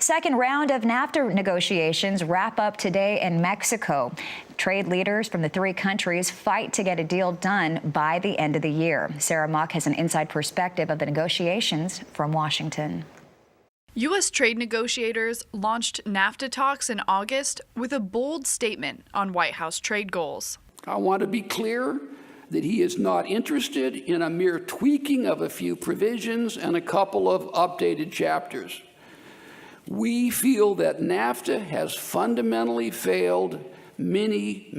Second round of NAFTA negotiations wrap up today in Mexico. Trade leaders from the three countries fight to get a deal done by the end of the year. Sarah Mock has an inside perspective of the negotiations from Washington. U.S. Trade negotiators launched NAFTA talks in August with a bold statement on White House trade goals. I want to be clear that he is not interested in a mere tweaking of a few provisions and a couple of updated chapters. We feel that NAFTA has fundamentally failed many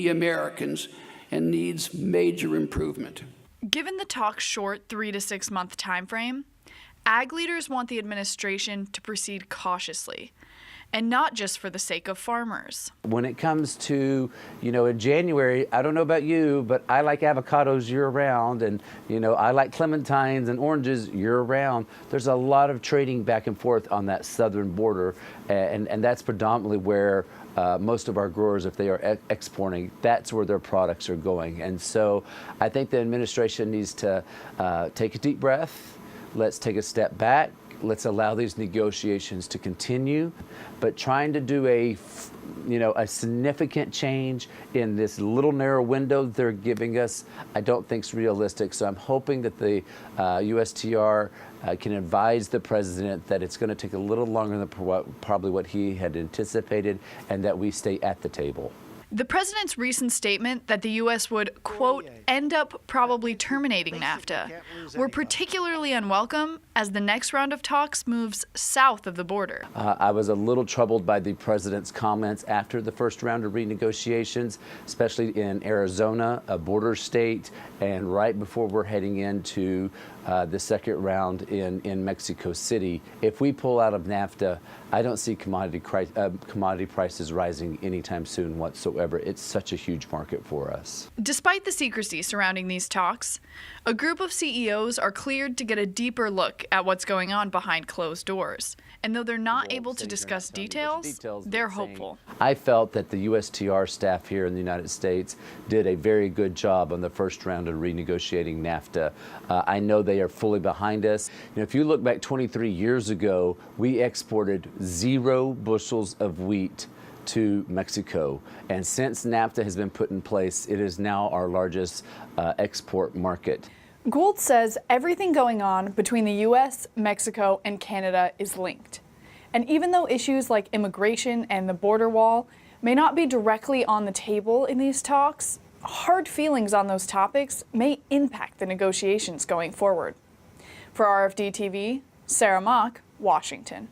Americans and needs major improvement. Given the talk's short 3 to 6 month time frame, ag leaders want the administration to proceed cautiously, and not just for the sake of farmers. When it comes to, in January, I don't know about you, but I like avocados year-round, and, I like clementines and oranges year-round. There's a lot of trading back and forth on that southern border, and that's predominantly where most of our growers, if they are exporting, that's where their products are going. And so I think the administration needs to take a deep breath. Let's take a step back. Let's allow these negotiations to continue, but trying to do a significant change in this little narrow window they're giving us, I don't think is realistic. So I'm hoping that the USTR can advise the president that it's going to take a little longer than probably what he had anticipated, and that we stay at the table. The president's recent statement that the U.S. would, quote, end up probably terminating NAFTA were particularly unwelcome as the next round of talks moves south of the border. I was a little troubled by the president's comments after the first round of renegotiations, especially in Arizona, a border state, and right before we're heading into the second round in Mexico City. If we pull out of NAFTA, I don't see commodity prices rising anytime soon whatsoever. It's such a huge market for us. Despite the secrecy surrounding these talks, a group of CEOs are cleared to get a deeper look at what's going on behind closed doors. And though they're not able to discuss details, they're hopeful. I felt that the USTR staff here in the United States did a very good job on the first round of renegotiating NAFTA. I know they are fully behind us. If you look back 23 years ago, we exported 0 bushels of wheat to Mexico. And since NAFTA has been put in place, it is now our largest export market. Gould says everything going on between the U.S., Mexico, and Canada is linked. And even though issues like immigration and the border wall may not be directly on the table in these talks, hard feelings on those topics may impact the negotiations going forward. For RFD-TV, Sarah Mock, Washington.